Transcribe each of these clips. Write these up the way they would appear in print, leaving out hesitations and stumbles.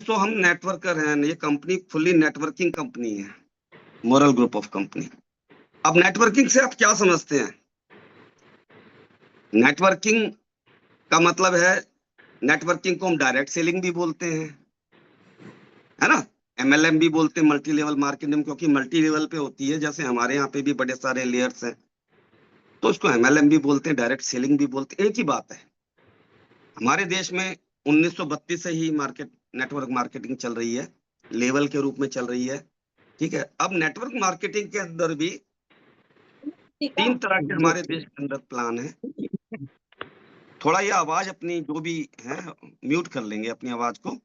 दोस्तों हम नेटवर्कर हैं, ये कंपनी फुल्ली नेटवर्किंग कंपनी है, मोरल ग्रुप ऑफ कंपनी। अब नेटवर्किंग से आप क्या समझते हैं? नेटवर्किंग का मतलब है, नेटवर्किंग को हम डायरेक्ट सेलिंग भी बोलते हैं, है ना, MLM भी बोलते हैं, मल्टी लेवल मार्केटिंग, क्योंकि मल्टी लेवल पे होती है। जैसे हमारे यहाँ पे भी बड़े सारे लेयर्स हैं, तो उसको MLM भी बोलते हैं, डायरेक्ट सेलिंग भी बोलते हैं, एक ही बात है। हमारे देश में 1932 से ही नेटवर्क मार्केटिंग चल रही है, लेवल के रूप में चल रही है, ठीक है। अब नेटवर्क मार्केटिंग के अंदर भी 3 तरह के हमारे देश के अंदर प्लान है। थोड़ा ये आवाज अपनी जो भी है म्यूट कर लेंगे अपनी आवाज को।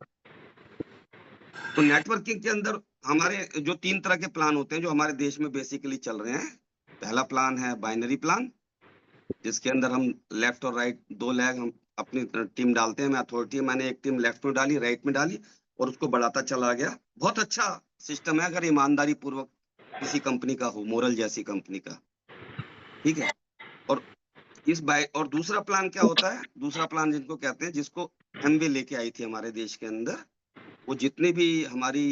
तो नेटवर्किंग के अंदर हमारे जो 3 तरह के प्लान होते हैं जो हमारे देश में बेसिकली चल रहे हैं। पहला प्लान है बाइनरी प्लान, जिसके अंदर हम लेफ्ट और राइट 2 लेग हम अपनी टीम डालते हैं। मैं अथॉरिटी, मैंने एक टीम लेफ्ट में डाली, राइट में डाली और उसको बढ़ाता चला गया। बहुत अच्छा सिस्टम है अगर ईमानदारी पूर्वक किसी कंपनी का हो, मोरल जैसी कंपनी का, ठीक है। और और दूसरा प्लान क्या होता है? दूसरा प्लान जिनको कहते हैं, जिसको एमवे लेके आई थी हमारे देश के अंदर, वो जितनी भी हमारी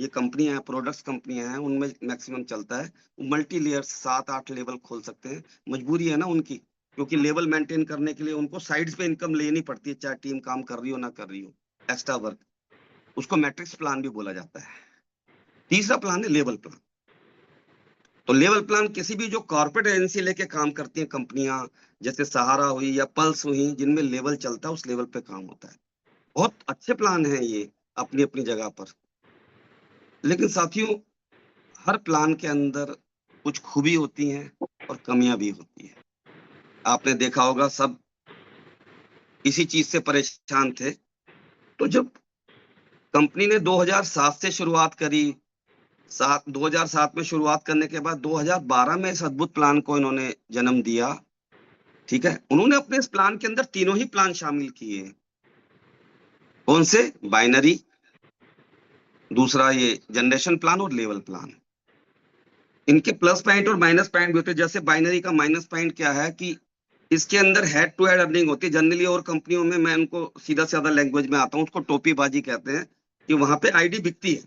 ये कंपनियां हैं, प्रोडक्ट्स कंपनियां हैं, उनमें मैक्सिमम चलता है। वो मल्टी लेयर 7-8 लेवल खोल सकते हैं। मजबूरी है ना उनकी, क्योंकि लेवल मेंटेन करने के लिए उनको साइड्स पे इनकम लेनी पड़ती है, चाहे टीम काम कर रही हो ना कर रही हो, एक्स्ट्रा वर्क। उसको मैट्रिक्स प्लान भी बोला जाता है। तीसरा प्लान है लेवल प्लान। तो लेवल प्लान किसी भी जो कॉर्पोरेट एजेंसी लेके काम करती हैं कंपनियां, जैसे सहारा हुई या पल्स हुई, जिनमें लेवल चलता है, उस लेवल पे काम होता है। बहुत अच्छे प्लान हैं ये अपनी अपनी जगह पर। लेकिन साथियों, हर प्लान के अंदर कुछ खूबी होती हैं और कमियां भी होती है। आपने देखा होगा सब इसी चीज से परेशान थे। तो जब कंपनी ने 2007 से शुरुआत करी, 2007 में शुरुआत करने के बाद 2012 में इस अद्भुत प्लान को इन्होंने जन्म दिया, ठीक है। उन्होंने अपने इस प्लान के अंदर तीनों ही प्लान शामिल किए हैं। कौन से? बाइनरी, दूसरा ये जनरेशन प्लान और लेवल प्लान। इनके प्लस पॉइंट और माइनस पॉइंट भी होते हैं। जैसे बाइनरी का माइनस पॉइंट क्या है कि इसके अंदर हेड टू हेड अर्निंग होती है जनरली। और कंपनियों में, मैं उनको सीधा साधा लैंग्वेज में आता हूँ, उसको टोपीबाजी कहते हैं, कि वहां पे आईडी बिकती है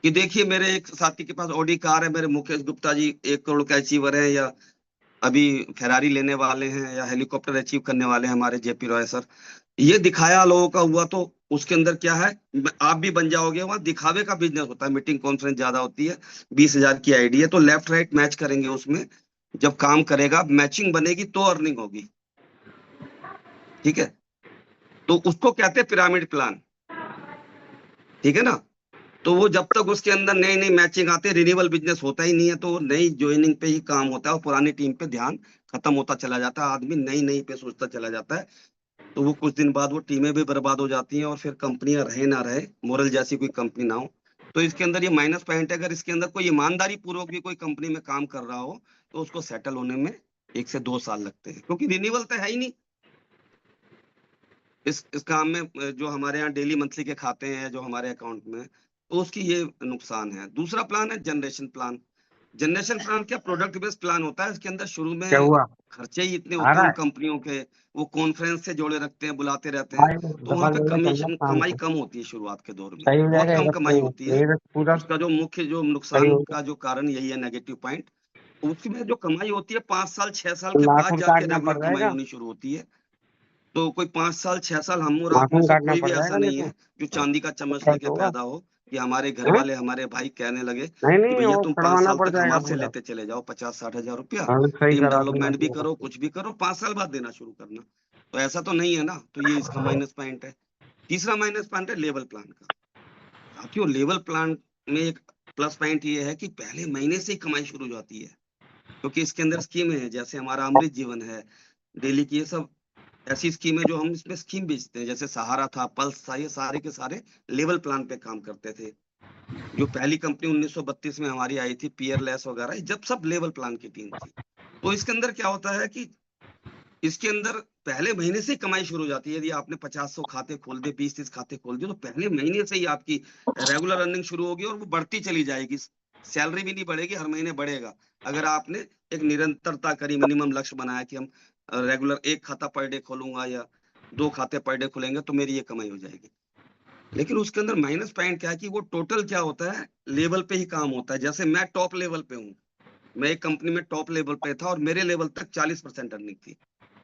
कि देखिए मेरे एक साथी के पास ऑडी कार है, मेरे मुकेश गुप्ता जी 1 करोड़ का अचीवर है, या अभी फेरारी लेने वाले हैं, या हेलीकॉप्टर अचीव करने वाले हैं हमारे जेपी रॉय सर। ये दिखाया लोगों का हुआ, तो उसके अंदर क्या है, आप भी बन जाओगे। वहां दिखावे का बिजनेस होता है, मीटिंग कॉन्फ्रेंस ज्यादा होती है। 20,000 की आईडी है तो लेफ्ट राइट मैच करेंगे उसमें। जब काम करेगा, मैचिंग बनेगी तो अर्निंग होगी, ठीक है। तो उसको कहते हैं पिरामिड प्लान, ठीक है ना। तो वो जब तक उसके अंदर नई नई मैचिंग आते, रिन्यूअल बिजनेस होता ही नहीं है, तो नई ज्वाइनिंग पे ही काम होता है और पुरानी टीम पे ध्यान खत्म होता चला जाता है। आदमी नई नई पे सोचता चला जाता है, तो वो कुछ दिन बाद वो टीमें भी बर्बाद हो जाती हैं और फिर कंपनियां रहे ना रहे, मोरल जैसी कोई कंपनी ना हो। तो इसके अंदर ये माइनस पॉइंट है। अगर इसके अंदर कोई ईमानदारी पूर्वक भी कोई कंपनी में काम कर रहा हो, तो उसको सेटल होने में 1 से 2 साल लगते हैं, क्योंकि रिन्यूअल तो है ही नहीं। इस काम में जो हमारे यहाँ डेली मंथली के खाते हैं जो हमारे अकाउंट में, तो उसकी ये नुकसान है। दूसरा प्लान है जनरेशन प्लान। जनरेशन प्लान क्या, प्रोडक्ट बेस्ड प्लान होता है। इसके अंदर शुरू क्या में हुआ? खर्चे ही इतने आ होते हैं रहा उन है कंपनियों के, वो कॉन्फ्रेंस से जोड़े रखते हैं, बुलाते रहते हैं, भाई? तो वहां पे दुकान वगैरह चल रहा कमीशन है शाम कमाई को? कम होती है शुरुआत के दौर में, सही हो बहुत जाएगा कम कमाई होती है। यही बस पूरा उसका जो मुख्य जो सही नुकसान हो का जो कारण यही है, नेगेटिव पॉइंट। उसमें जो कमाई होती है 5 साल 6 साल तो के बाद नाखून जाके काटना पड़ रेगुलर कमाई जाएगा। होनी शुरू होती है। तो कोई 5 साल 6 साल, हम और आप में नाखून से काटना कोई भी पड़ ऐसा जाएगा नहीं नहीं तो है जो चांदी का चम्मच अच्छा लेके तो होगा। पैदा हो, कि हमारे घर हैं? वाले हमारे भाई कहने लगे नहीं कि नहीं, भैया वो तुम 5 छुड़वाना साल पड़ तक जाएगा हमारे से पूरा। लेते चले जाओ 50-60 हजार रुपया, हाँ सही टीम करा दूंगा डेवलपमेंट भी पूरा। करो, कुछ भी करो, 5 साल बाद देना शुरू करना। तो ऐसा तो नहीं है ना, तो ये इसका माइनस पॉइंट है। तीसरा माइनस पॉइंट है लेवल प्लान का। साथियों, लेवल प्लान में एक प्लस पॉइंट ये है कि पहले महीने से ही कमाई शुरू हो जाती है, क्योंकि इसके अंदर स्कीमें हैं, जैसे हमारा अमृत जीवन है, डेली की, ये सब ऐसी स्कीम है जो हम इसमें स्कीम बेचते हैं। जैसे सहारा था, पल्स था, ये सारे के सारे लेवल प्लान पे काम करते थे। जो पहली कंपनी 1932 में हमारी आई थी, पियरलेस वगैरह, जब सब लेवल प्लान की टीम थी। तो इसके अंदर क्या होता है कि इसके अंदर पहले महीने से ही कमाई शुरू हो जाती है। यदि आपने 50-100 खाते खोल दिए, 20-30 खाते खोल दिए, तो पहले महीने से ही आपकी रेगुलर अर्निंग शुरू होगी और वो बढ़ती चली जाएगी। सैलरी भी नहीं बढ़ेगी, हर महीने बढ़ेगा। अगर आपने एक निरंतरता करी, मिनिमम लक्ष्य बनाया कि हम रेगुलर 1 खाता पर डे खोलूंगा या 2 खाते पर डे खोलेंगे, तो मेरी ये कमाई हो जाएगी। लेकिन उसके अंदर माइनस पॉइंट क्या है कि वो टोटल क्या होता है, लेवल पे ही काम होता है। जैसे मैं टॉप लेवल पे हूँ, मैं एक कंपनी में टॉप लेवल पे था और मेरे लेवल तक 40% अर्निंग थी,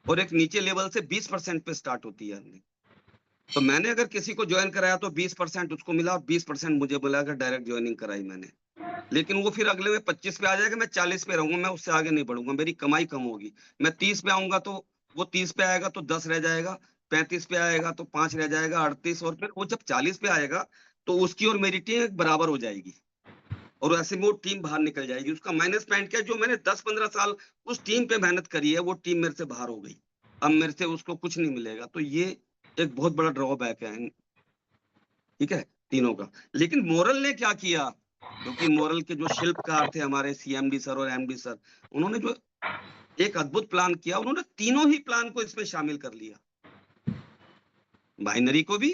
और एक नीचे लेवल से 20% पे स्टार्ट होती है अर्निंग। तो मैंने अगर किसी को ज्वाइन कराया तो 20% उसको मिला और 20% मुझे मिला अगर डायरेक्ट ज्वाइनिंग कराई मैंने। लेकिन वो फिर अगले में 25 पे आ जाएगा, मैं 40 पे रहूंगा, मैं उससे आगे नहीं बढ़ूंगा, मेरी कमाई कम होगी। मैं 30 पे आऊंगा तो वो 30 पे आएगा तो 10 रह जाएगा, 35 पे आएगा तो 5 रह जाएगा, 38, और फिर वो जब 40 पे आएगा तो उसकी और मेरी टीम एक बराबर हो जाएगी, और ऐसे में वो टीम बाहर निकल जाएगी। उसका माइनस पॉइंट क्या है, जो मैंने 10-15 साल उस टीम पे मेहनत करी है वो टीम मेरे से बाहर हो गई, अब मेरे से उसको कुछ नहीं मिलेगा। तो ये एक बहुत बड़ा ड्रॉबैक है, ठीक है, तीनों का। लेकिन मोरल ने क्या किया, क्योंकि मोरल के जो शिल्पकार थे हमारे सीएमडी सर और एमडी सर, उन्होंने जो एक अद्भुत प्लान किया, उन्होंने तीनों ही प्लान को इसमें शामिल कर लिया, बाइनरी को भी,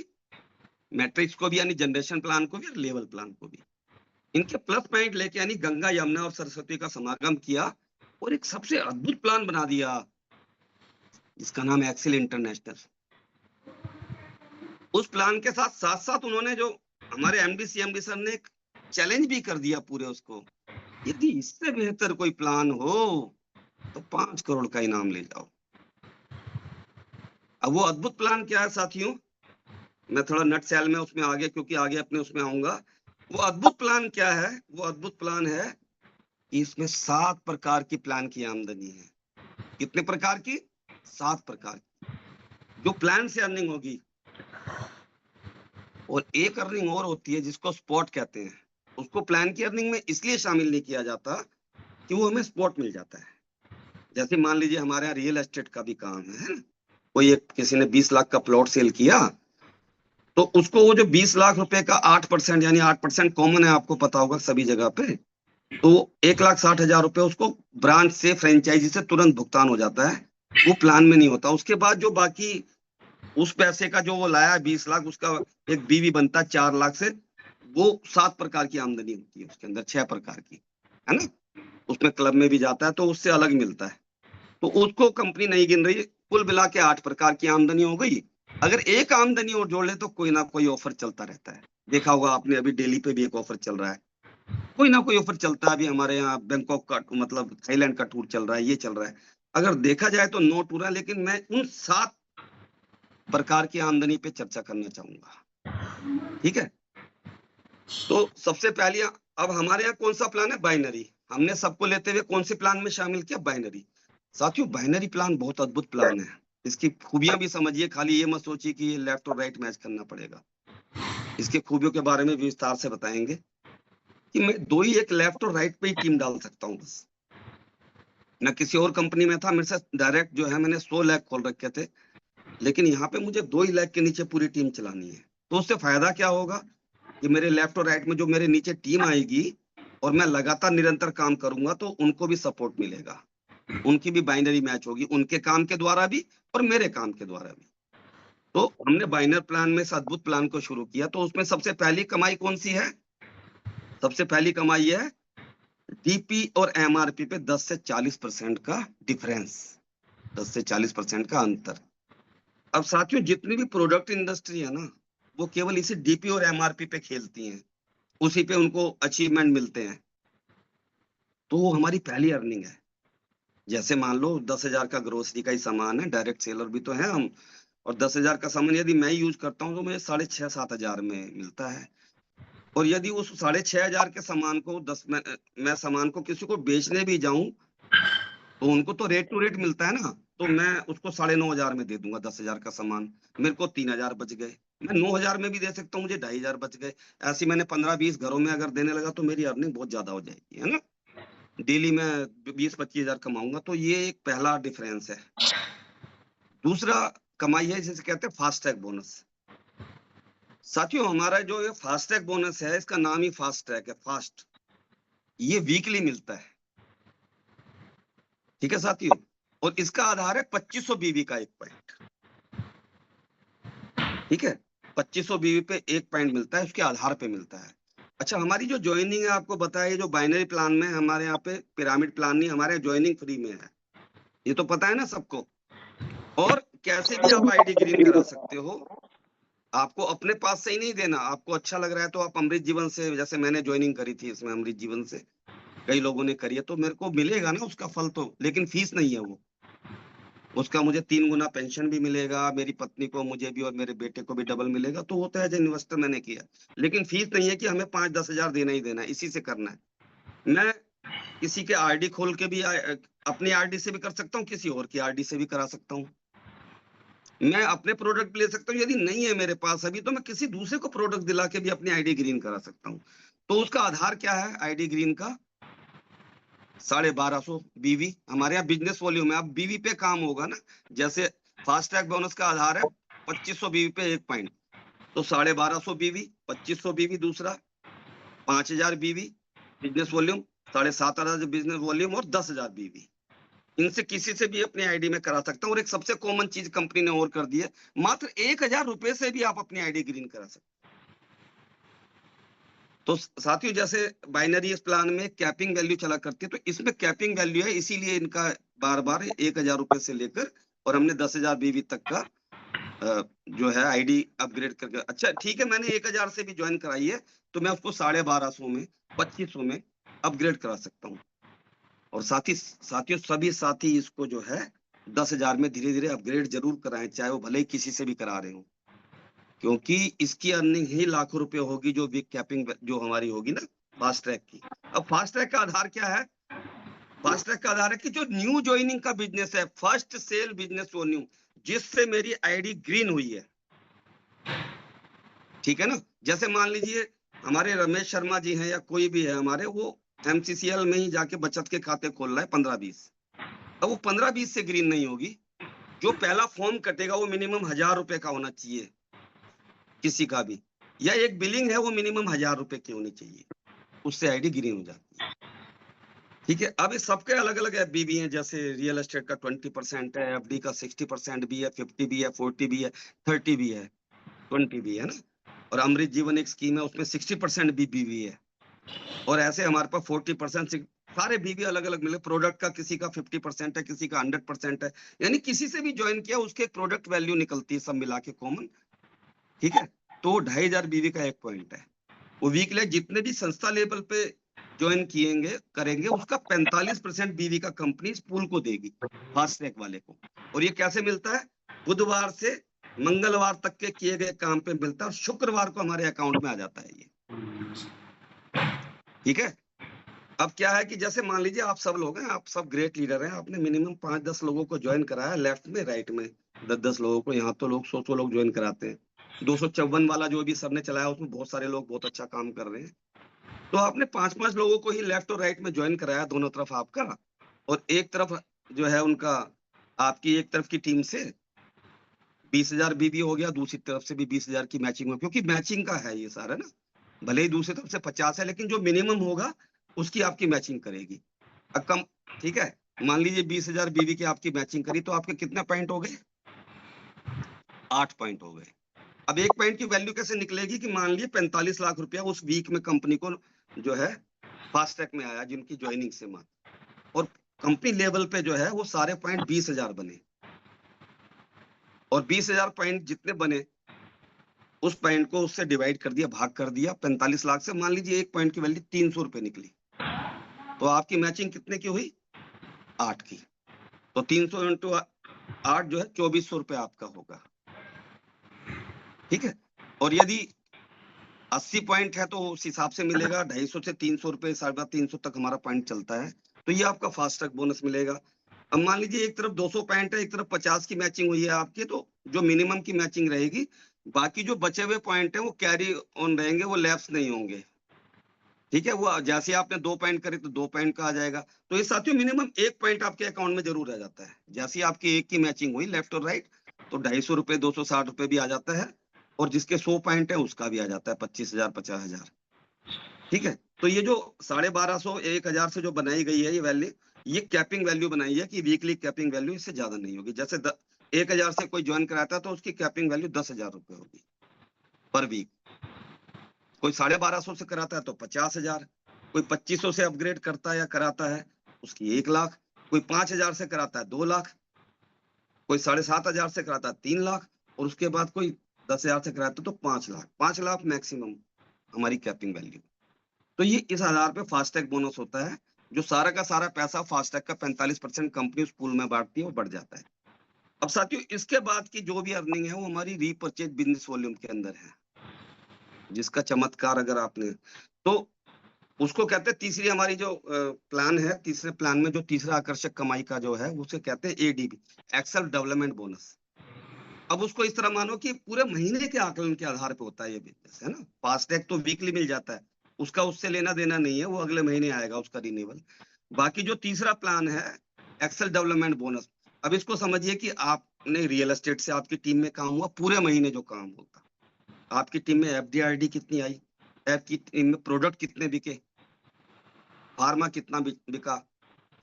मैट्रिक्स को भी यानी जनरेशन प्लान को भी, और लेवल प्लान को भी। इनके प्लस पॉइंट लेके यानी गंगा यमुना और सरस्वती का समागम किया और एक सबसे अद्भुत प्लान बना दिया जिसका नाम है एक्सेल इंटरनेशनल। उस प्लान के साथ साथ साथ उन्होंने जो हमारे एमडी सीएमडी सर ने एक चैलेंज भी कर दिया पूरे उसको, यदि इससे बेहतर कोई प्लान हो तो 5 करोड़ का इनाम ले जाओ। अब वो अद्भुत प्लान क्या है साथियों, मैं थोड़ा नट सेल में उसमें आगे, क्योंकि आगे अपने उसमें आऊंगा। वो अद्भुत प्लान क्या है, वो अद्भुत प्लान है कि इसमें 7 प्रकार की प्लान की आमदनी है। कितने प्रकार की? 7 प्रकार की, जो प्लान से अर्निंग होगी। और एक अर्निंग और होती है जिसको स्पॉट कहते हैं, उसको प्लान की अर्निंग में इसलिए शामिल नहीं किया जाता कि वो हमें स्पॉट मिल जाता है। जैसे मान लीजिए हमारे यहाँ रियल एस्टेट का भी काम है ना, कोई एक किसी ने 20 लाख का प्लॉट सेल किया, तो उसको वो जो 20 लाख रुपए का 8% यानी 8% कॉमन है, आपको पता होगा सभी जगह पे, तो 1,60,000 रुपए उसको ब्रांच से, फ्रेंचाइजी से तुरंत भुगतान हो जाता है, वो प्लान में नहीं होता। उसके बाद जो बाकी उस पैसे का जो वो लाया 20 लाख, उसका एक बीवी बनता है 4 लाख से, वो 7 प्रकार की आमदनी होती है उसके अंदर, 6 प्रकार की, है ना। उसमें क्लब में भी जाता है तो उससे अलग मिलता है, तो उसको कंपनी नहीं गिन रही। कुल मिला के 8 प्रकार की आमदनी हो गई। अगर एक आमदनी और जोड़ ले तो कोई ना कोई ऑफर चलता रहता है। देखा होगा आपने, अभी दिल्ली पे भी एक ऑफर चल रहा है, कोई ना कोई ऑफर चलता है। अभी हमारे यहाँ बैंकॉक का, मतलब थाईलैंड का टूर चल रहा है, ये चल रहा है। अगर देखा जाए तो 9 टूर है, लेकिन मैं उन 7 प्रकार की आमदनी पे चर्चा करना चाहूंगा, ठीक है। तो सबसे पहले अब हमारे यहाँ कौन सा प्लान है? बाइनरी। हमने सबको लेते हुए कौन से प्लान में शामिल किया? बाइनरी। साथियों, बाइनरी प्लान बहुत अद्भुत प्लान है, इसकी खूबियां भी समझिए, खाली ये मत सोचिए कि ये लेफ्ट और राइट मैच करना पड़ेगा। इसके खूबियों के बारे में भी विस्तार से बताएंगे कि मैं दो ही, एक लेफ्ट और राइट पे ही टीम डाल सकता हूँ बस। मैं किसी और कंपनी में था, मेरे से डायरेक्ट जो है मैंने 100 लाख खोल रखे थे, लेकिन यहाँ पे मुझे 2 ही लाख के नीचे पूरी टीम चलानी है। तो उससे फायदा क्या होगा कि मेरे लेफ्ट और राइट में जो मेरे नीचे टीम आएगी और मैं लगातार निरंतर काम करूंगा तो उनको भी सपोर्ट मिलेगा, उनकी भी बाइनरी मैच होगी, उनके काम के द्वारा भी और मेरे काम के द्वारा भी। तो हमने बाइनर प्लान में इस अद्भुत प्लान को शुरू किया। तो उसमें सबसे पहली कमाई कौन सी है? सबसे पहली कमाई है डीपी और एमआरपी पे 10 से 40% का डिफरेंस, 10 से 40% का अंतर। अब साथियों, जितनी भी प्रोडक्ट इंडस्ट्री है ना, वो केवल इसी डीपी और एमआरपी पे खेलती हैं, उसी पे उनको अचीवमेंट मिलते हैं। तो वो हमारी पहली अर्निंग है। जैसे मान लो 10,000 का ग्रोसरी का ही सामान है, डायरेक्ट सेलर भी तो है हम, और 10,000 का सामान यदि मैं यूज करता हूँ तो मुझे 6,500-7,000 में मिलता है। और यदि उस 6,500 के सामान को मैं सामान को किसी को बेचने भी जाऊं तो उनको तो रेट टू रेट मिलता है ना, तो मैं उसको 9,500 में दे दूंगा 10,000 का सामान, मेरे को 3,000 बच गए। मैं 9,000 में भी दे सकता हूँ, मुझे 2,500 बच गए। ऐसे मैंने 15-20 घरों में अगर देने लगा तो मेरी अर्निंग बहुत ज्यादा हो जाएगी, है ना। डेली मैं 20-25 हजार कमाऊंगा। तो ये एक पहला डिफरेंस है। दूसरा कमाई है जिसे कहते हैं फास्ट टैग बोनस। साथियों, हमारा जो ये फास्ट टैग बोनस है, इसका नाम ही फास्ट टैग है, फास्ट। ये वीकली मिलता है, ठीक है साथियों। और इसका आधार है 2500 बीवी का एक पॉइंट, ठीक है। 2500 बीवी पे एक पॉइंट मिलता है, उसके आधार पे मिलता है। अच्छा, हमारी जो ज्वाइनिंग है, आपको बताया, जो बाइनरी प्लान में हमारे यहाँ पे पिरामिड प्लान नहीं, हमारे यहाँ ज्वाइनिंग फ्री में है, ये तो पता है ना सबको। और कैसे भी आप आईडी ग्रीन करा सकते हो, आपको अपने पास से ही नहीं देना, आपको अच्छा लग रहा है तो आप अमृत जीवन से, जैसे मैंने ज्वाइनिंग करी थी इसमें अमृत जीवन से, कई लोगों ने करी है, तो मेरे को मिलेगा ना उसका फल तो, लेकिन फीस नहीं है वो। उसका मुझे 3 गुना पेंशन भी मिलेगा, मेरी पत्नी को, मुझे भी और मेरे बेटे को भी डबल मिलेगा, तो वो तो एज़ इन्वेस्टर मैंने किया। लेकिन फीस नहीं है कि हमें 5-10 हज़ार देना ही देना है, इसी से करना है। मैं किसी के आरडी खोल के भी अपनी आरडी से भी कर सकता हूँ, किसी और की आरडी से भी करा सकता हूँ। मैं अपने प्रोडक्ट ले सकता हूँ, यदि नहीं है मेरे पास अभी तो मैं किसी दूसरे को प्रोडक्ट दिला के भी अपनी आईडी ग्रीन करा सकता हूँ। तो उसका आधार क्या है आईडी ग्रीन का? 1250 बीवी, हमारे यहाँ बिजनेस वॉल्यूम है, अब बीवी पे काम होगा ना। जैसे फास्ट ट्रैक बोनस का आधार है 2500 बीवी पे 1 पॉइंट, तो 1250 बीवी, 2500 बीवी दूसरा, 5000 बीवी बिजनेस वॉल्यूम, 7500 बिजनेस वॉल्यूम और 10,000 बीवी। इनसे किसी से भी अपनी आईडी में करा सकता हूँ। और एक सबसे कॉमन चीज कंपनी ने और कर दी है, मात्र 1000 रुपए से भी आप अपनी आईडी ग्रीन करा सकते हैं। तो साथियों, जैसे बाइनरी इस प्लान में कैपिंग वैल्यू चला करती है, तो इसमें कैपिंग वैल्यू है, इसीलिए इनका बार बार 1000 रुपए से लेकर और हमने 10,000 बीवी तक का जो है आईडी अपग्रेड करके, अच्छा ठीक है, मैंने 1000 से भी ज्वाइन कराई है, तो मैं उसको 1250 में, 2500 में अपग्रेड करा सकता हूँ। और साथियों सभी साथी इसको जो है 10,000 में धीरे धीरे अपग्रेड जरूर कराएं, चाहे वो भले ही किसी से भी करा रहे हो, क्योंकि इसकी अर्निंग ही लाखों रुपए होगी जो वीक कैपिंग जो हमारी होगी ना फास्ट ट्रैक की। अब फास्ट ट्रैक का आधार क्या है? फास्ट ट्रैक का आधार है कि जो न्यू ज्वाइनिंग का बिजनेस है, फर्स्ट सेल बिजनेस वो न्यू, जिससे मेरी आईडी ग्रीन हुई है, ठीक है ना। जैसे मान लीजिए हमारे रमेश शर्मा जी हैं या कोई भी है हमारे, वो एमसीसीएल में ही जाके बचत के खाते खोल रहा है 15-20, अब वो 15-20 से ग्रीन नहीं होगी। जो पहला फॉर्म कटेगा वो मिनिमम 1000 रुपए का होना चाहिए किसी का भी, या एक बिलिंग है वो मिनिमम 1000 रुपए की होनी चाहिए, उससे आईडी ग्रीन हो जाती है। ठीक है, अब इस सबके अलग अलग एफबी भी हैं, जैसे रियल एस्टेट का 20% है, एफडी का 60% भी है, 50 भी है, 40 भी है, 30 भी है, 20 भी है ना। और अमृत जीवन एक स्कीम है, उसमें 60% बीबी है, और ऐसे हमारे पास 40% सारे बीबी अलग अलग मिले। प्रोडक्ट का किसी का 50% है, किसी का 100% है, यानी किसी से भी ज्वाइन किया उसके एक प्रोडक्ट वैल्यू निकलती है सब मिला के कॉमन। ठीक है, तो 2500 बीबी का 1 पॉइंट है। वो वीकली जितने भी संस्था लेवल पे ज्वाइन किएंगे करेंगे, उसका 45% बीवी का कंपनी इस पूल को देगी, फास्ट ट्रैक वाले को। और ये कैसे मिलता है? बुधवार से मंगलवार तक के किए गए काम पे मिलता है, और शुक्रवार को हमारे अकाउंट में आ जाता है ये। ठीक है, अब क्या है कि जैसे मान लीजिए आप सब लोग हैं, आप सब ग्रेट लीडर हैं, आपने मिनिमम 5-10 लोगों को ज्वाइन कराया, लेफ्ट में राइट में 10-10 लोगों को, यहाँ तो लोग 100 लोग ज्वाइन कराते हैं। 254 वाला जो भी सबने चलाया उसमें बहुत सारे लोग बहुत अच्छा काम कर रहे हैं। तो आपने 5-5 लोगों को ही लेफ्ट और राइट में ज्वाइन कराया, दोनों तरफ आपका, और एक तरफ जो है उनका, आपकी एक तरफ की टीम से 20,000 बीबी हो गया, दूसरी तरफ से भी 20,000 की मैचिंग हो, क्योंकि मैचिंग का है ये सारा ना। भले ही दूसरी तरफ से 50 है, लेकिन जो मिनिमम होगा उसकी आपकी मैचिंग करेगी। अब कम, ठीक है, मान लीजिए 20,000 बीवी की आपकी मैचिंग करी, तो आपके कितने पॉइंट हो गए? 8 पॉइंट हो गए। अब 1 पॉइंट की वैल्यू कैसे निकलेगी कि मान लीजिए 45 लाख रुपया उस वीक में कंपनी को जो है फास्ट ट्रैक में आया, जिनकी ज्वाइनिंग से मात्र, और कंपनी लेवल पे जो है वो सारे पॉइंट 20,000 बने, और 20,000 पॉइंट जितने बने उस पॉइंट को उससे डिवाइड कर दिया, भाग कर दिया 45 लाख से, मान लीजिए 1 पॉइंट की वैल्यू 300 रुपए निकली, तो आपकी मैचिंग कितने की हुई? 8 की। तो 300 इंटू 8 जो है 2400 रुपए आपका होगा। ठीक है, और यदि 80 पॉइंट है तो उस हिसाब से मिलेगा 250 से 300 रुपए, 350 तक हमारा पॉइंट चलता है, तो ये आपका फास्ट ट्रैक बोनस मिलेगा। अब मान लीजिए एक तरफ 200 पॉइंट है, एक तरफ 50 की मैचिंग हुई है आपकी, तो जो मिनिमम की मैचिंग रहेगी, बाकी जो बचे हुए पॉइंट है वो कैरी ऑन रहेंगे, वो लैप्स नहीं होंगे। ठीक है, वो जैसे आपने 2 पॉइंट करे तो 2 पॉइंट का आ जाएगा। तो ये साथियों मिनिमम 1 पॉइंट आपके अकाउंट में जरूर रह जाता है, जैसे आपकी एक की मैचिंग हुई लेफ्ट और राइट, तो 250 रुपए, 260 रुपए भी आ जाता है, और जिसके 100 पॉइंट है उसका भी आ जाता है 25,000, 50,000। ठीक है, तो ये जो 1250, 1000 से जो बनाई गई है ये वैल्यू, ये कैपिंग वैल्यू बनाई है कि वीकली कैपिंग वैल्यू इससे ज्यादा नहीं होगी। जैसे 1000 से कोई ज्वाइन कराता है तो उसकी कैपिंग वैल्यू 10,000 रुपए होगी पर वीक। कोई 1250 से कराता है तो 50,000, कोई 2500 से अपग्रेड करता है या कराता है उसकी 1 लाख, कोई 5,000 से कराता है 2 लाख, कोई 7,500 से कराता है 3 लाख, और उसके बाद कोई 10,000 से कराते तो 5 लाख, 5 लाख मैक्सिमम हमारी कैपिंग वैल्यू। तो ये इस आधार पे फास्टैग बोनस होता है, जो सारा का सारा पैसा फास्टैग का 45% कंपनी उस पूल में बांटती है और बढ़ जाता है। अब साथियों, इसके बाद की जो भी अर्निंग है वो हमारी रीपरचेज बिजनेस वॉल्यूम के अंदर है, जिसका चमत्कार अगर आपने, तो उसको कहते हैं तीसरी हमारी जो प्लान है, तीसरे प्लान में जो तीसरा आकर्षक कमाई का जो है उसे कहते हैं एडीबी, एक्सेल डेवलपमेंट बोनस। अब उसको इस तरह मानो कि पूरे महीने के आकलन के आधार पे होता है ये बिजनेस, है ना। फास्टैग तो वीकली मिल जाता है, उसका उससे लेना देना नहीं है, वो अगले महीने आएगा उसका रिन्यूअल। बाकी जो तीसरा प्लान है एक्सेल डेवलपमेंट बोनस, अब इसको समझिए कि आपने रियल एस्टेट से आपकी टीम में काम हुआ, पूरे महीने जो काम होता, आपकी टीम में एफडीआरडी कितनी आई, आपकी टीम में प्रोडक्ट कितने बिके, फार्मा कितना बिका,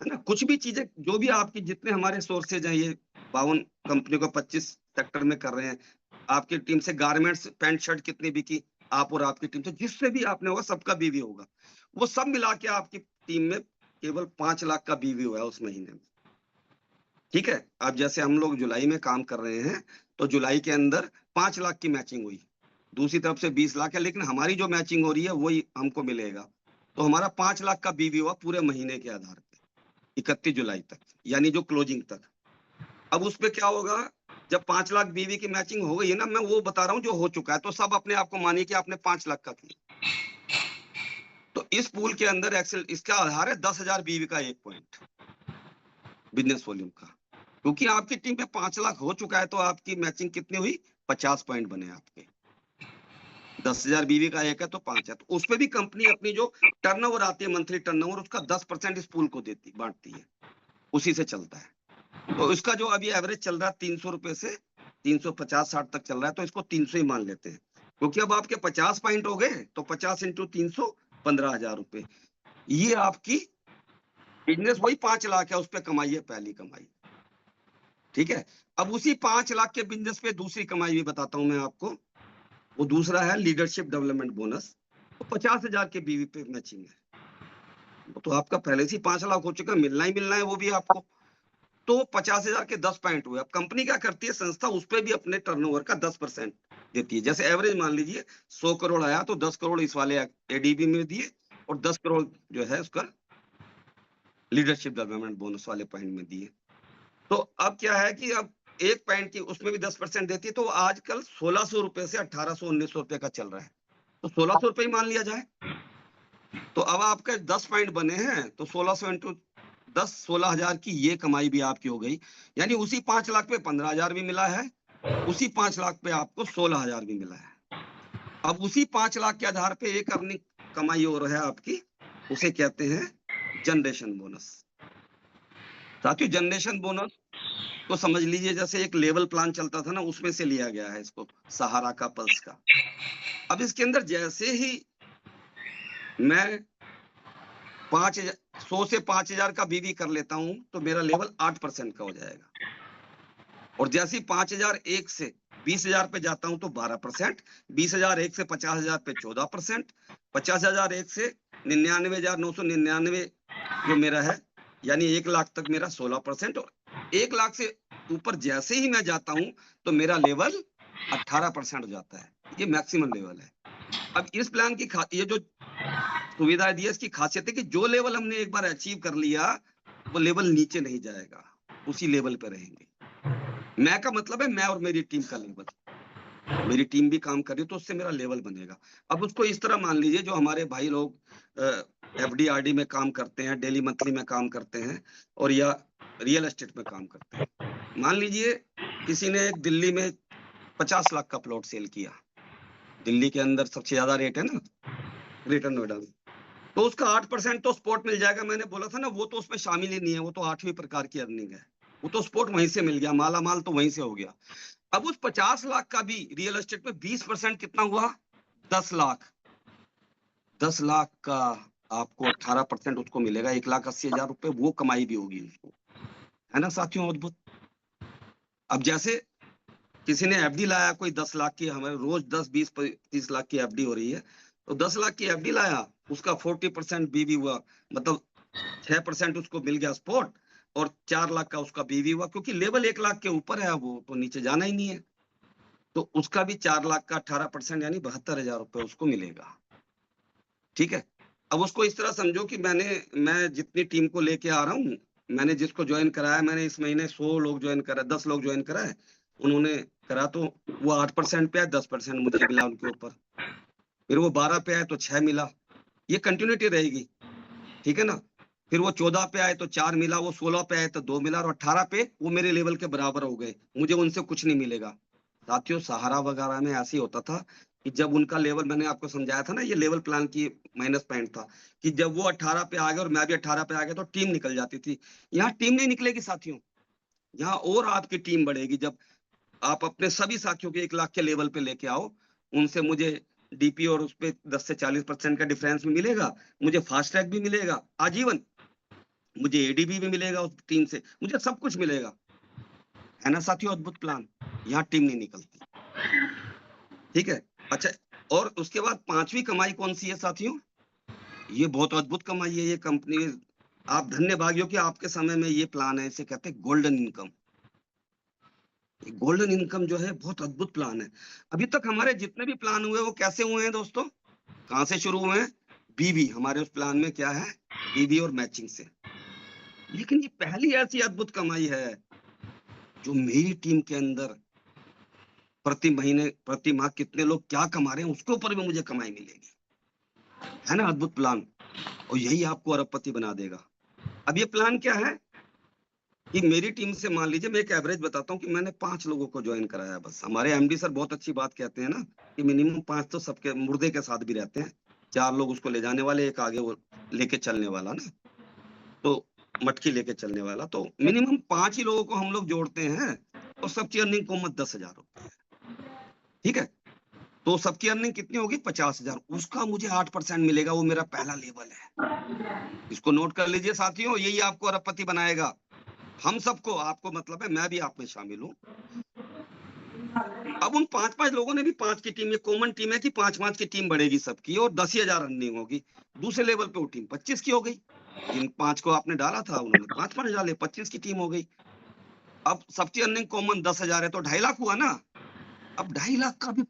है ना। कुछ भी चीजें जो भी आपकी, जितने हमारे सोर्सेज हैं, ये 52 कंपनी को 25 सेक्टर में कर रहे हैं, आपकी टीम से गारमेंट्स पैंट शर्ट कितनी बिकी, आप और आपकी टीम से जिससे भी आपने होगा सबका बीवी होगा, वो सब मिला के आपकी टीम में केवल 5 लाख का बीवी हुआ है उस महीने में। ठीक है, अब जैसे हम लोग जुलाई में काम कर रहे हैं, तो जुलाई के अंदर 5 लाख की मैचिंग हुई, दूसरी तरफ से 20 लाख है, लेकिन हमारी जो मैचिंग हो रही है वही हमको मिलेगा, तो हमारा 5 लाख का बीवी हुआ पूरे महीने के आधार पे 31 जुलाई तक, यानी जो क्लोजिंग तक। अब उस पे क्या होगा, जब 5 लाख बीवी की मैचिंग हो गई है ना, मैं वो बता रहा हूँ जो हो चुका है, तो सब अपने आप को मानिए कि आपने 5 लाख का किया। तो इस पूल के अंदर एक्सेल, इसका आधार है 10,000 बीवी का 1 पॉइंट बिजनेस वॉल्यूम का, क्योंकि आपकी टीम में 5 लाख हो चुका है, तो आपकी मैचिंग कितनी हुई, 50 पॉइंट बने आपके। 10,000 बीवी का 1 है तो 5 है, तो उस पर भी कंपनी अपनी जो टर्नओवर आती है, मंथली टर्नओवर, उसका 10% इस पूल को देती बांटती है, उसी से चलता है। तो इसका जो अभी एवरेज चल रहा है 300 रुपए से 350-60 तक चल रहा है, तो इसको 300 ही मान लेते हैं, क्योंकि अब आपके 50 पॉइंट हो गए, तो 50 इंटू 300 15,000 रुपए, ये आपकी बिजनेस वही 5 लाख है, उस पर कमाई है, पहली कमाई। ठीक है, अब उसी 5 लाख के बिजनेस पे दूसरी कमाई भी बताता हूं मैं आपको, वो दूसरा है लीडरशिप डेवलपमेंट बोनस, तो 50,000 के बीवी पे मैचिंग है, वो तो आपका पहले से 5 लाख हो चुका, मिलना ही मिलना है वो भी आपको, तो 50,000 के 10 पॉइंट हुए। अब कंपनी क्या करती है, संस्था उस पर भी अपने टर्नओवर का 10% देती है, जैसे एवरेज मान लीजिए 100 करोड़ आया, तो 10 करोड़ इस वाले एडीबी में दिए, और 10 करोड़ जो है उसका लीडरशिप डेवलपमेंट बोनस वाले पॉइंट में दिए। तो अब क्या है कि अब एक पॉइंट की उसमें भी 10% देती है, तो आजकल 1600 रुपए से 1800-1900 रुपए का चल रहा है, तो 1600 रुपए ही मान लिया जाए। तो अब आपके 10 पॉइंट बने हैं, तो 1600 इंटू 10, 16,000 की ये कमाई भी आपकी हो गई, यानी उसी 5 लाख पे 15,000 भी मिला है, उसी 5 लाख पे आपको 16,000 भी मिला है। अब उसी 5 लाख के आधार पे एक अपनी कमाई और है आपकी, उसे कहते हैं जनरेशन बोनस। साथियों, जनरेशन बोनस तो समझ लीजिए जैसे एक लेवल प्लान चलता था ना, उसमें से लिया गया है इसको, सहारा का, पल्स का। अब इसके अंदर जैसे ही मैं 100 से 5,000 का बीवी कर लेता हूं, तो मेरा लेवल 8% का हो जाएगा, और जैसे ही 5,001 से 20,000 पे जाता हूं तो 12%, 20,001 से 50,000 पे 14%, 50,001 से 99,999 जो मेरा है, यानी 1 लाख तक मेरा 16%, और 1 लाख से ऊपर जैसे ही मैं जाता हूं तो मेरा लेवल 18% हो जाता है, ये मैक्सिमम लेवल है। अब इस प्लान की ये जो सुविधा दी है, इसकी खासियत है कि जो लेवल हमने एक बार अचीव कर लिया, वो लेवल नीचे नहीं जाएगा, उसी लेवल पे रहेंगे। मैं का मतलब है मैं और मेरी टीम का लेवल, मेरी टीम भी काम कर रही है तो उससे मेरा लेवल बनेगा। अब उसको इस तरह मान लीजिए, जो हमारे भाई लोग एफडीआरडी में काम करते हैं, डेली मंथली में काम करते हैं, और या रियल एस्टेट में काम करते हैं, मान लीजिए किसी ने एक दिल्ली में 50 लाख का प्लॉट सेल किया, दिल्ली के अंदर सबसे ज्यादा रेट है ना ग्रेटर नोएडा में, तो उसका 8% तो स्पॉट मिल जाएगा। मैंने बोला था ना, वो तो उसमें शामिल ही नहीं है, वो तो 8वीं प्रकार की अर्निंग है, वो तो स्पॉट वहीं से मिल गया, माला माल तो वहीं से हो गया। अब उस 50 लाख का भी रियल एस्टेट में 20% कितना हुआ, 10 लाख, 10 लाख का आपको 18% उसको मिलेगा, 1,80,000 रुपए वो कमाई भी होगी उसको, है ना साथियों, अद्भुत। अब जैसे किसी ने एफडी लाया, कोई 10 लाख की, हमारे रोज 10, 20, 30 लाख की एफडी हो रही है, तो 10 लाख की एफडी लाया, उसका 40% बीवी हुआ, मतलब 6% उसको मिल गया स्पॉट, और 4 लाख का उसका बीवी हुआ, क्योंकि लेवल 1 लाख के ऊपर है, वो तो नीचे जाना ही नहीं है। तो उसका भी 4 लाख का 18% यानी 72,000 रुपए उसको मिलेगा। ठीक है, अब उसको इस तरह समझो कि मैं जितनी टीम को लेके आ रहा हूँ, मैंने जिसको ज्वाइन कराया, मैंने इस महीने 100 लोग ज्वाइन करा, 10 लोग ज्वाइन कराए, उन्होंने करा तो वो 8% पे आए, 10% मुझे मिला उनके ऊपर, फिर वो 12 पे आए तो 6 मिला, ये कंटिन्यूटी रहेगी। ठीक है ना, फिर वो 14 पे आए तो 4 मिला, वो 16 पे आए तो 2 मिला, और 18 पे वो मेरे लेवल के बराबर हो गए, मुझे उनसे कुछ नहीं मिलेगा। साथियों, सहारा वगैरह में ऐसे ही होता था कि जब उनका लेवल, मैंने आपको समझाया था ना, ये लेवल प्लान की माइनस पॉइंट था कि जब वो 18 पे आ गए और मैं भी 18 पे आ गया तो टीम निकल जाती थी। यहाँ टीम नहीं निकलेगी साथियों, यहाँ और आपकी टीम बढ़ेगी जब आप अपने सभी साथियों के 1 लाख के लेवल पे लेके आओ। उनसे मुझे डीपी और उस पे 10 से 40% का डिफरेंस भी मिलेगा, मुझे फास्ट ट्रैक भी मिलेगा आजीवन, मुझे एडीबी भी मिलेगा उस टीम से, मुझे सब कुछ मिलेगा। है ना साथियों, अद्भुत प्लान। यहाँ टीम नहीं निकलती। ठीक है, अच्छा, और उसके बाद 5वीं कमाई कौन सी है साथियों? ये बहुत अद्भुत कमाई है, ये कंपनी, आप धन्य भाग्यों कि आपके समय में ये प्लान है, इसे कहते हैं गोल्डन इनकम। गोल्डन इनकम जो है बहुत अद्भुत प्लान है। अभी तक हमारे जितने भी प्लान हुए वो कैसे हुए हैं दोस्तों? कहां से शुरू हुए हैं? बीवी, हमारे उस प्लान में क्या है? बीवी और मैचिंग से। लेकिन ये पहली ऐसी अद्भुत कमाई है जो मेरी टीम के अंदर प्रति महीने, प्रति माह कितने लोग क्या कमा रहे हैं उसके ऊपर भी मुझे कमाई मिलेगी। है ना अद्भुत प्लान, और यही आपको अरबपति बना देगा। अब ये प्लान क्या है कि मेरी टीम से, मान लीजिए, मैं एक एवरेज बताता हूँ कि मैंने 5 लोगों को ज्वाइन कराया बस। हमारे एमडी सर बहुत अच्छी बात कहते हैं ना कि मिनिमम 5 तो सबके मुर्दे के साथ भी रहते हैं, 4 लोग उसको ले जाने वाले, एक आगे वो लेके चलने वाला ना, तो मटकी लेके चलने वाला, तो मिनिमम 5 ही लोगों को हम लोग जोड़ते हैं, और सबकी अर्निंग कीमत 10,000 रुपए है। ठीक है, तो सबकी अर्निंग कितनी होगी? 50,000। उसका मुझे 8% मिलेगा, वो मेरा पहला लेवल है। इसको नोट कर लीजिए साथियों, यही आपको अरबपति बनाएगा। हम सबको, आपको मतलब है, मैं भी आप में शामिल हूँ। अब उन 5-5 लोगों ने भी 5 की टीम, ये कॉमन टीम है कि 5-5 की टीम बढ़ेगी सबकी, और 10,000 रनिंग होगी। दूसरे लेवल पे वो टीम 25 की हो गई, जिन 5 को आपने डाला था उन्होंने 5-5 डाले, 25 की टीम हो गई। अब सबकी अर्निंग कॉमन 10,000 है तो 2.5 लाख हुआ ना। अब 2.5 लाख का भी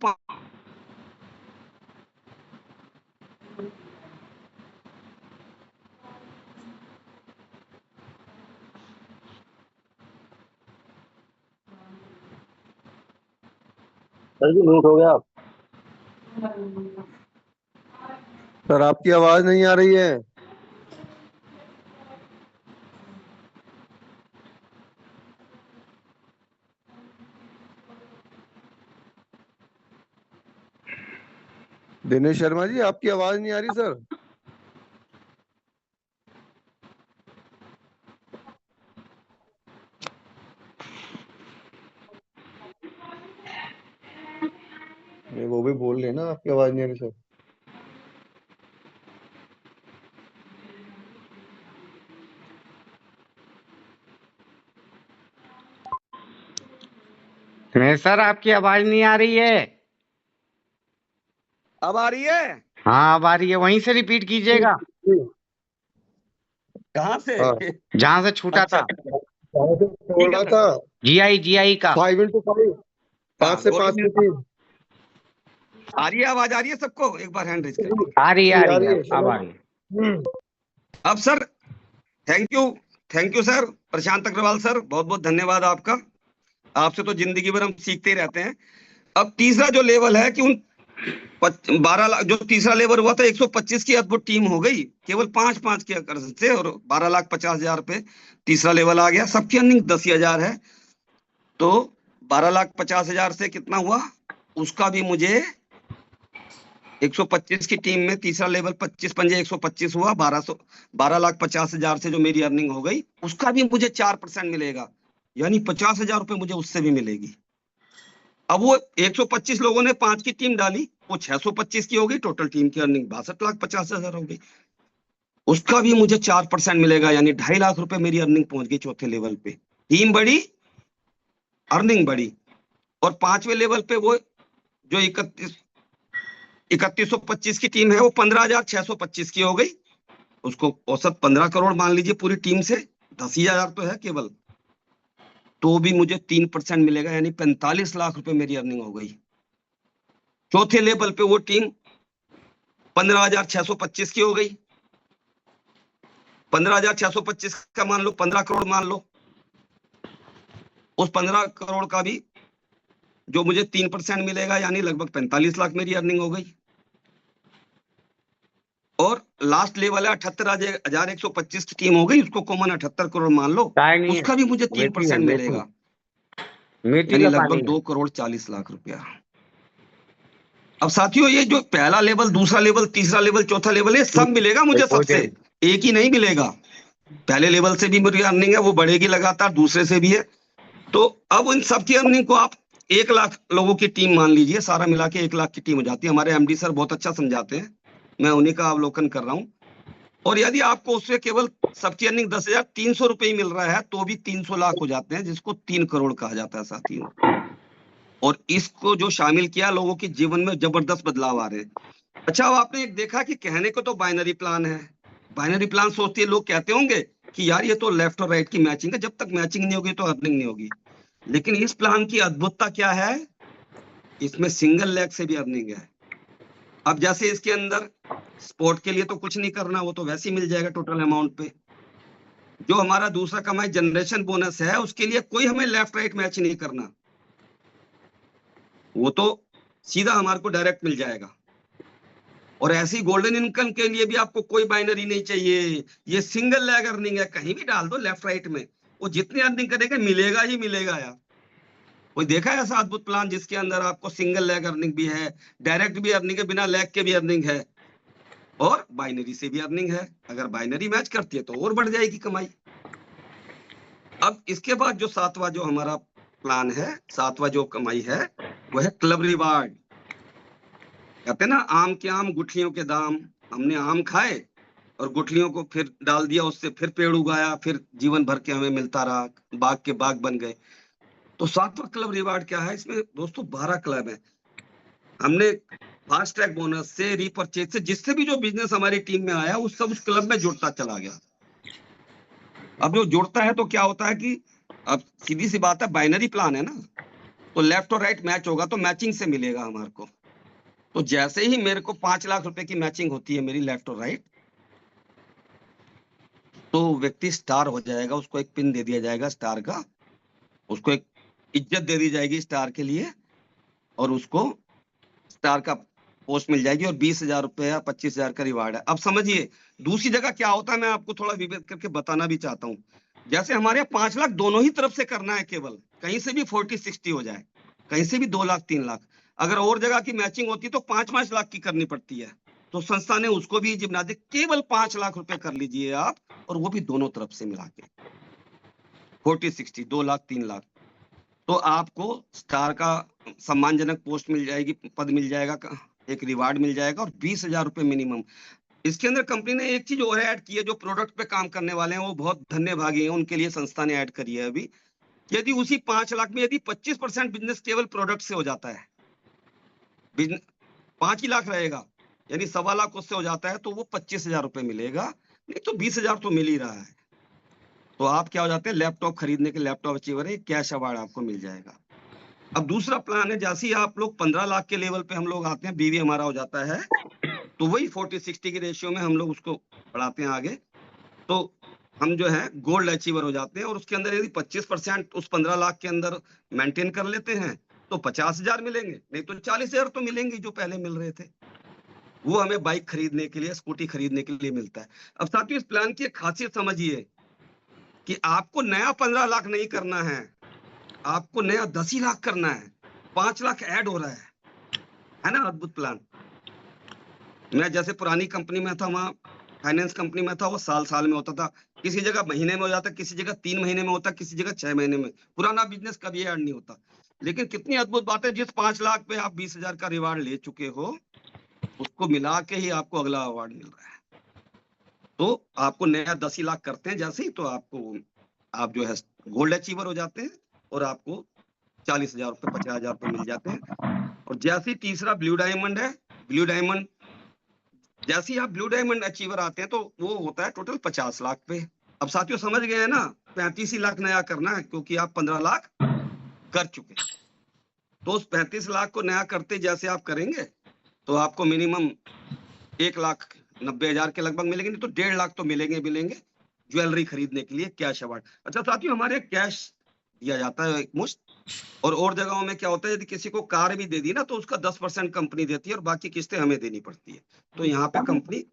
सर जी म्यूट हो गया आप। सर आपकी आवाज नहीं आ रही है। दिनेश शर्मा जी आपकी आवाज नहीं आ रही सर। नहीं वो भी बोल रहे ना आपकी आवाज नहीं आ रही सर। नहीं सर, आपकी आवाज नहीं आ रही है। अब आ रही है? हाँ अब आ रही है, वहीं से रिपीट कीजिएगा कहां से? हाँ जहां से छूटा अच्छा, था। बोल रहा था जीआई का 5 into 5, 5 से 5 की टीम। आ रही है, आवाज आ रही है सबको? एक बार हैंड रेज करिए। आ रही है, आ आ रही रही है, है अब आ रही है। अब sir, thank you sir, Prashant Agarwal sir, बहुत बहुत धन्यवाद आपका। आपसे तो जिंदगी भर हम सीखते ही रहते हैं। अब तीसरा जो लेवल है कि उन 12 लाख, जो तीसरा लेवल हुआ था 125 की अद्भुत टीम हो गई केवल 5-5 के कर्ज से, और 12,50,000 पे तीसरा लेवल आ गया। सबकी अर्निंग 10,000 है, तो 12,50,000 से कितना हुआ? उसका भी मुझे 125 की टीम में तीसरा लेवल 25 पंजे 125 हुआ, 12,50,000 से जो मेरी अर्निंग हो गई उसका भी मुझे 4% मिलेगा, यानी 50,000 रुपए मुझे उससे भी मिलेगी। अब वो 125 लोगों ने 5 की टीम डाली, वो 625 की हो गई, टोटल टीम की अर्निंग 62,50,000 हो गई, उसका भी मुझे 4% मिलेगा, यानी 2.5 लाख रुपए मेरी अर्निंग पहुंच गई चौथे लेवल पे। टीम बड़ी, अर्निंग बड़ी, और 5वें लेवल पे वो जो 3125 की टीम है वो 15,625 की हो गई, उसको औसत 15 करोड़ मान लीजिए पूरी टीम से, 10,000 तो है केवल। तो भी मुझे 3% मिलेगा, यानी 45 लाख रुपए मेरी अर्निंग हो गई। चौथे लेवल पे वो टीम 15,625 की हो गई। 15,625 का मान लो 15 करोड़ मान लो, उस 15 करोड़ का भी जो मुझे 3% मिलेगा, यानी लगभग 45 लाख मेरी अर्निंग हो गई। और लास्ट लेवल है 78,125 की टीम हो गई, उसको कॉमन 78 करोड़ मान लो, चाय नहीं है, उसका भी मुझे मीठी है, 3% मीठी मिलेगा, मीठी यानी का लगभग पानी है। 2 करोड़ 40 लाख रुपया। अब साथियों, ये जो पहला लेवल, दूसरा लेवल, तीसरा लेवल, चौथा लेवल, ये सब मिलेगा मुझे सबसे, एक ही नहीं मिलेगा। पहले लेवल से भी मेरी अर्निंग है, वो बढ़ेगी लगातार, दूसरे से भी है। तो अब इन सब की अर्निंग को आप 1 लाख लोगों की टीम मान लीजिए, सारा मिला के 1 लाख की टीम हो जाती है। हमारे एमडी सर बहुत अच्छा समझाते हैं, मैं उन्हीं का अवलोकन कर रहा हूं। और यदि आपको उससे केवल सबकी अर्निंग 10,300 रुपए ही मिल रहा है, तो भी 300 लाख हो जाते हैं, जिसको 3 करोड़ कहा जाता है साथियों। और इसको जो शामिल किया, लोगों के जीवन में जबरदस्त बदलाव आ रहे हैं। अच्छा, अब आपने एक देखा कि कहने को तो बाइनरी प्लान है, बाइनरी प्लान सोचते हैं, लोग कहते होंगे कि यार ये तो लेफ्ट और राइट की मैचिंग है, जब तक मैचिंग नहीं होगी तो अर्निंग नहीं होगी। लेकिन इस प्लान की अद्भुतता क्या है, इसमें सिंगल लेग से भी अर्निंग है। अब जैसे इसके अंदर स्पोर्ट के लिए तो कुछ नहीं करना, वो तो वैसे ही मिल जाएगा टोटल अमाउंट पे। जो हमारा दूसरा कमाई जनरेशन बोनस है, उसके लिए कोई हमें लेफ्ट राइट मैच नहीं करना, वो तो सीधा हमारे को डायरेक्ट मिल जाएगा। और ऐसी गोल्डन इनकम के लिए भी आपको कोई बाइनरी नहीं चाहिए, ये सिंगल लेग अर्निंग है, कहीं भी डाल दो लेफ्ट राइट में, वो जितनी अर्निंग करेगा मिलेगा ही मिलेगा यार। कोई देखा है ऐसा अद्भुत प्लान जिसके अंदर आपको सिंगल लेग अर्निंग भी है, डायरेक्ट भी अर्निंग है, बिना लेग के भी अर्निंग है, और बाइनरी से भी अर्निंग है। अगर बाइनरी मैच करती है तो और बढ़ जाएगी कमाई। अब इसके बाद जो सातवां जो हमारा प्लान है, सातवां जो कमाई है, वो है क्लब रिवार्ड। कहते हैं ना, आम के आम गुठलियों के दाम। हमने आम खाए और गुठलियों को फिर डाल दिया, उससे फिर पेड़ उगाया, फिर जीवन भर के हमें मिलता रहा, बाग के बाग बन गए। तो सातवां क्लब रिवार्ड क्या है, इसमें दोस्तों 12 क्लब है। हमने फास्ट ट्रैक बोनस से, रीपरचेज से, जिससे भी जो बिजनेस हमारी टीम में आया, वो सब उस क्लब में जुड़ता चला गया। अब जो जुड़ता है तो क्या होता है कि अब सीधी सी बात है, बाइनरी प्लान है ना, तो लेफ्ट और राइट मैच होगा तो मैचिंग से मिलेगा हमारे को। तो जैसे ही मेरे को 5 लाख रुपए की मैचिंग होती है मेरी लेफ्ट और राइट, तो व्यक्ति स्टार हो जाएगा, उसको एक पिन दे दिया जाएगा स्टार का, उसको एक इज्जत दे दी जाएगी स्टार के लिए, और उसको स्टार का पोस्ट मिल जाएगी, और 20,000 रुपए या 25,000 का रिवार्ड है। अब समझिए दूसरी जगह क्या होता है, मैं आपको थोड़ा विवेक करके बताना भी चाहता हूँ। जैसे हमारे 5 लाख दोनों ही तरफ से करना है, केवल कहीं से भी 40-60 हो जाए, कहीं से भी 2 लाख 3 लाख, अगर और जगह की मैचिंग होती तो 5-5 लाख की करनी पड़ती है। तो संस्था ने उसको भी जिम्नादिक केवल 5 लाख रुपए कर लीजिए आप, और वो भी दोनों तरफ से मिला के 40-60, 2 लाख 3 लाख, तो आपको स्टार का सम्मानजनक पोस्ट मिल जाएगी, पद मिल जाएगा, एक रिवार्ड मिल जाएगा, और 20,000 रुपए मिनिमम। इसके अंदर कंपनी ने एक चीज और ऐड की है, जो प्रोडक्ट पे काम करने वाले हैं वो बहुत धन्य भागी हैं, उनके लिए संस्था ने ऐड करी है अभी। यदि उसी 5 लाख में यदि 25% बिजनेस केवल प्रोडक्ट से हो जाता है, 5 ही लाख रहेगा, यानी 1.25 लाख उससे हो जाता है, तो वो 25,000 रुपए मिलेगा, नहीं तो 20,000 तो मिल ही रहा है। तो आप क्या हो जाते हैं, लैपटॉप खरीदने के लैपटॉप अचीवर है, कैश अवार्ड आपको मिल जाएगा। अब दूसरा प्लान है, जैसे ही आप लोग 15 लाख के लेवल पे हम लोग आते हैं, बीवी हमारा हो जाता है, तो वही 40-60 की रेशियो में हम लोग उसको बढ़ाते हैं आगे, तो हम जो है गोल्ड अचीवर हो जाते हैं। और उसके अंदर यदि 25% उस 15 लाख के अंदर मेंटेन कर लेते हैं, तो 50,000 मिलेंगे, नहीं तो 40,000 तो मिलेंगे जो पहले मिल रहे थे। वो हमें बाइक खरीदने के लिए, स्कूटी खरीदने के लिए मिलता है। अब साथियों, इस प्लान की एक खासियत समझिए कि आपको नया 15 लाख नहीं करना है, आपको नया 10 ही लाख करना है, 5 लाख ऐड हो रहा है ना। अद्भुत प्लान। मैं जैसे पुरानी कंपनी में था, वहां फाइनेंस कंपनी में था, वो साल में होता था, किसी जगह महीने में हो जाता, किसी जगह 3 महीने में होता, किसी जगह 6 महीने में। पुराना बिजनेस कभी ऐड नहीं होता। लेकिन कितनी अद्भुत बात है, जिस 5 लाख पे आप 20,000 का रिवार्ड ले चुके हो, उसको मिला के ही आपको अगला अवार्ड मिल रहा है। तो आपको नया 10 ही लाख करते हैं जैसे ही, तो आपको, आप जो है गोल्ड अचीवर हो जाते हैं, और आपको 40,000 रुपए 50,000 रुपए मिल जाते हैं। और जैसे ही तीसरा ब्लू डायमंड है, ब्लू डायमंड, जैसे ही आप ब्लू डायमंड अचीवर आते हैं, तो वो होता है टोटल 50 लाख पे। अब साथियों समझ गए हैं ना, 35 ही लाख नया करना है क्योंकि आप 15 लाख कर चुके हैं। तो उस 35 लाख को नया करते जैसे आप करेंगे तो आपको मिनिमम 1,90,000 के लगभग मिलेंगे, नहीं तो 1.5 लाख तो मिलेंगे ज्वेलरी खरीदने के लिए कैश अवार्ड। अच्छा साथियों, हमारे कैश दिया जाता है एक मुश्त, और जगहों में क्या होता है, यदि किसी को कार भी दे दी ना तो उसका 10% कंपनी देती है और बाकी किस्तें हमें देनी पड़ती है। तो यहाँ पे कंपनी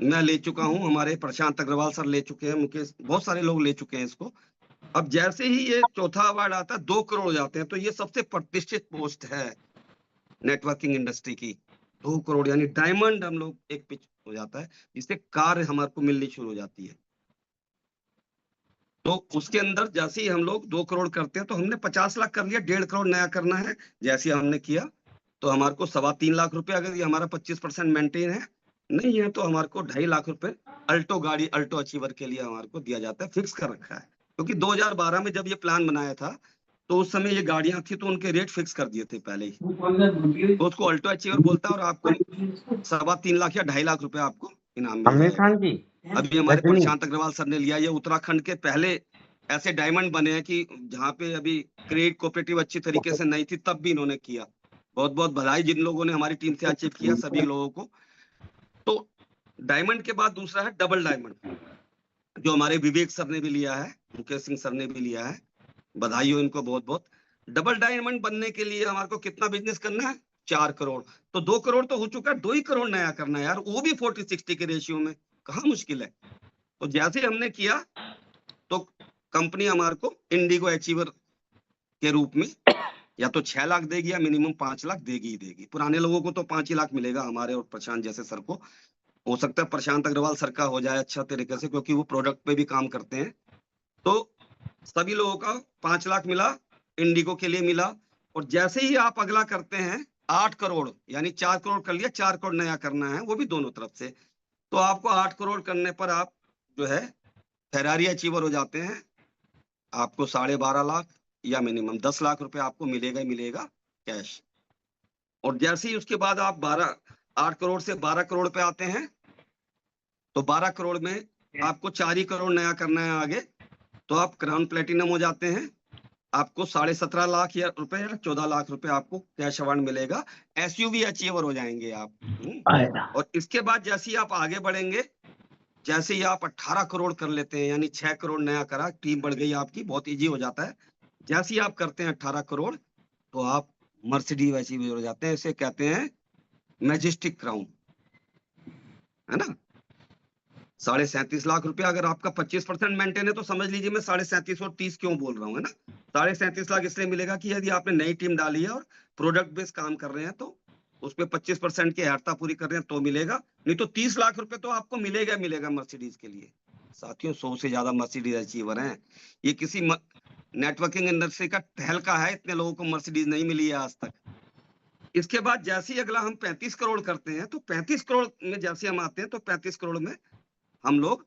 मैं ले चुका हूँ, हमारे प्रशांत अग्रवाल सर ले चुके हैं, मुकेश, बहुत सारे लोग ले चुके हैं इसको। अब जैसे ही ये चौथा अवार्ड आता है 2 करोड़ हो जाते हैं, तो ये सबसे प्रतिष्ठित पोस्ट है नेटवर्किंग इंडस्ट्री की। 2 करोड़ यानी डायमंड हम लोग एक पिच हो जाता है, जिससे कार हमारे को मिलनी शुरू हो जाती है। तो उसके अंदर जैसे ही हम लोग 2 करोड़ करते हैं तो हमने 50 लाख कर लिया, 1.5 करोड़ नया करना है। जैसे हमने किया तो हमारे को 3.25 लाख रुपए, अगर ये हमारा 25% मेंटेन है, नहीं है तो हमारे को 2.5 लाख रुपए अल्टो गाड़ी, अल्टो अचीवर के लिए हमारे को दिया जाता है, फिक्स कर रखा है। क्योंकि 2012 में जब ये प्लान बनाया था तो उस समय ये गाड़ियां थी तो उनके रेट फिक्स कर दिए थे पहले ही, तो उसको अल्टो अचीवर बोलता है और आपको 3.25 लाख या 2.5 लाख रुपए आपको इनाम मिल आमिर जाएगा। खान जी, अभी हमारे रजनी, प्रशांत अग्रवाल सर ने लिया, ये उत्तराखंड के पहले ऐसे डायमंड बने हैं कि जहाँ पे अभी क्रेडिट कोऑपरेटिव अच्छी तरीके से नहीं थी तब भी इन्होंने किया। बहुत बहुत बधाई जिन लोगों ने हमारी टीम से अचीव किया, सभी लोगों को। तो डायमंड के बाद दूसरा है डबल डायमंड, जो हमारे विवेक सर ने भी लिया है, मुकेश सिंह सर ने भी लिया है, बधाई हो इनको बहुत बहुत। डबल डायमंड बनने के लिए हमारे को कितना बिजनेस करना है, 4 करोड़। तो 2 करोड़ तो हो चुका है, 2 ही करोड़ नया करना है यार, वो भी 40-60 के रेशियो में, कहाँ मुश्किल है। तो जैसे हमने किया तो कंपनी हमारे को इंडिगो अचीवर के रूप में या तो 6 लाख देगी या मिनिमम 5 लाख देगी ही देगी। पुराने लोगों को तो 5 ही लाख मिलेगा, हमारे और प्रशांत जैसे सर को हो सकता है प्रशांत अग्रवाल सर का हो जाए अच्छा तरीके से, क्योंकि वो प्रोडक्ट पे भी काम करते हैं। तो सभी लोगों का 5 लाख मिला, इंडिगो के लिए मिला। और जैसे ही आप अगला करते हैं 8 करोड़, यानी 4 करोड़ कर लिया, 4 करोड़ नया करना है, वो भी दोनों तरफ से। तो आपको 8 करोड़ करने पर आप जो है फेरारी अचीवर हो जाते हैं। आपको 12.5 लाख या मिनिमम 10 लाख रुपए आपको मिलेगा ही मिलेगा कैश। और जैसे ही उसके बाद आप 8 करोड़ से 12 करोड़ पे आते हैं, तो 12 करोड़ में आपको 4 ही करोड़ नया करना है आगे, तो आप क्राउन प्लेटिनम हो जाते हैं। आपको 17.5 लाख या 14 लाख रुपए आपको कैश अवार्ड मिलेगा, एसयूवी अचीवर हो जाएंगे आप। और इसके बाद जैसे ही आप आगे बढ़ेंगे, जैसे ही आप 18 करोड़ कर लेते हैं, यानी 6 करोड़ नया करा, टीम बढ़ गई आपकी, बहुत इजी हो जाता है। जैसे ही आप करते हैं 18 करोड़, तो आप मर्सिडीज अचीवर हो जाते हैं। इसे कहते हैं मैजेस्टिक क्राउन, है ना। 37.5 लाख रुपया, अगर आपका 25% मेंटेन है तो समझ लीजिए मैं 37.5 और 30 क्यों बोल रहा हूँ, है ना। 37.5 लाख इसलिए मिलेगा कि यदि आपने नई टीम डाली है और प्रोडक्ट बेस्ड काम कर रहे हैं तो उसमें 25% की अर्हता पूरी कर रहे हैं तो मिलेगा, नहीं तो 30 लाख रुपए तो आपको मिलेगा मर्सिडीज के लिए। साथियों 100 से ज्यादा मर्सिडीज अचीवर हैं। ये किसी नेटवर्किंग इंडस्ट्री का तहलका है, इतने लोगों को मर्सिडीज नहीं मिली है आज तक। इसके बाद जैसे ही अगला हम 35 करोड़ करते हैं, तो 35 करोड़ में जैसे हम आते हैं तो 35 करोड़ में हम लोग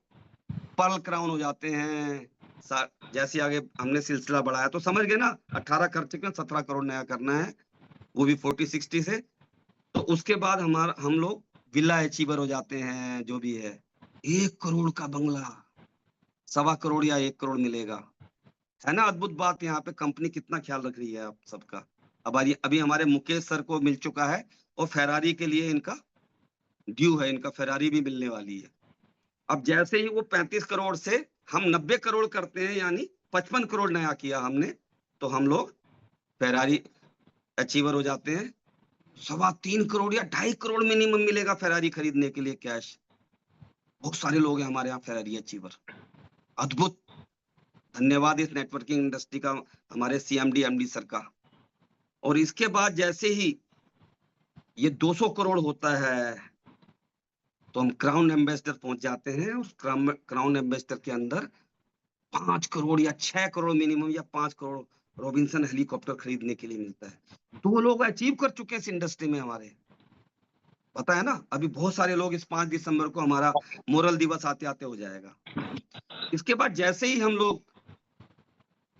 पर्ल क्राउन हो जाते हैं। जैसे आगे हमने सिलसिला बढ़ाया तो समझ गए ना, 18 कर चुके हैं, 17 करोड़ नया करना है, वो भी 40-60 से। तो उसके बाद हम लोग विला अचीवर हो जाते हैं, जो भी है 1 करोड़ का बंगला 1.25 करोड़ या 1 करोड़ मिलेगा, है ना। अद्भुत बात, यहाँ पे कंपनी कितना ख्याल रख रही है आप सबका। अब अभी हमारे मुकेश सर को मिल चुका है और फेरारी के लिए इनका ड्यू है, इनका फेरारी भी मिलने वाली है। अब जैसे ही वो 35 करोड़ से हम 90 करोड़ करते हैं, यानी 55 करोड़ नया किया हमने, तो हम लोग फेरारी अचीवर हो जाते हैं। 3.25 करोड़ या 2.5 करोड़ मिनिमम मिलेगा फेरारी खरीदने के लिए कैश। बहुत सारे लोग हैं हमारे यहाँ फेरारी अचीवर, अद्भुत। धन्यवाद इस नेटवर्किंग इंडस्ट्री का, हमारे सीएमडी एमडी सर का। और इसके बाद जैसे ही ये 200 करोड़ होता है तो हम क्राउन एम्बेसडर पहुंच जाते हैं। उस क्राउन एम्बेसडर के अंदर 5 करोड़ या 6 करोड़ मिनिमम या 5 करोड़ रॉबिन्सन हेलीकॉप्टर खरीदने के लिए मिलता है। 2 लोग अचीव कर चुके हैं इस इंडस्ट्री में हमारे, पता है ना। अभी बहुत सारे लोग, इस 5 दिसंबर को हमारा मोरल दिवस आते आते हो जाएगा। इसके बाद जैसे ही हम लोग,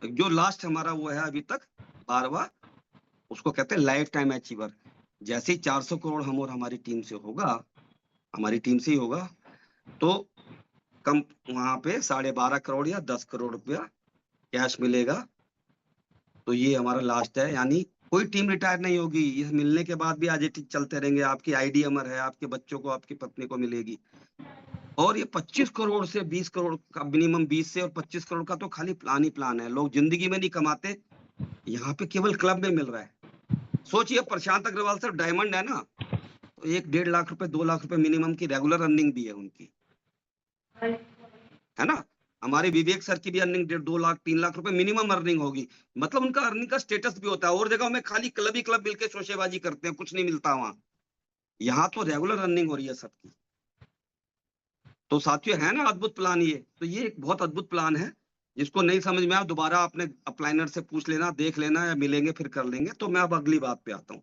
जो लास्ट हमारा वो है अभी तक 12वां, उसको कहते हैं लाइफ टाइम अचीवर। जैसे ही 400 करोड़ हम और हमारी टीम से होगा, हमारी टीम से ही होगा, तो कम वहां पे 12.5 करोड़ या 10 करोड़ रुपया कैश मिलेगा। तो ये हमारा लास्ट है, यानी कोई टीम रिटायर नहीं होगी। ये मिलने के बाद भी आज ये चलते रहेंगे। आपकी आईडी अमर है, आपके बच्चों को, आपकी पत्नी को मिलेगी। और ये 25 करोड़ से 20 करोड़ का मिनिमम, 20 से और 25 करोड़ का तो खाली प्लान ही प्लान है। लोग जिंदगी में नहीं कमाते, यहाँ पे केवल क्लब में मिल रहा है। सोचिए प्रशांत अग्रवाल सर डायमंड है ना, तो 1-1.5 लाख रुपए 2 लाख रुपए मिनिमम की रेगुलर अर्निंग भी है उनकी, है ना। हमारे विवेक सर की भी अर्निंग 2 लाख 3 लाख रुपए मिनिमम अर्निंग होगी। मतलब उनका अर्निंग का स्टेटस भी होता है। और जगह में खाली क्लब ही क्लब मिलकर शोशेबाजी करते हैं, कुछ नहीं मिलता वहां। यहाँ तो रेगुलर अर्निंग हो रही है सबकी। तो साथियों है ना अद्भुत प्लान ये। तो ये एक बहुत अद्भुत प्लान है। जिसको नहीं समझ में आया दोबारा अपने अपलाइनर से पूछ लेना, देख लेना, या मिलेंगे फिर कर लेंगे। तो मैं अब अगली बात पे आता हूँ।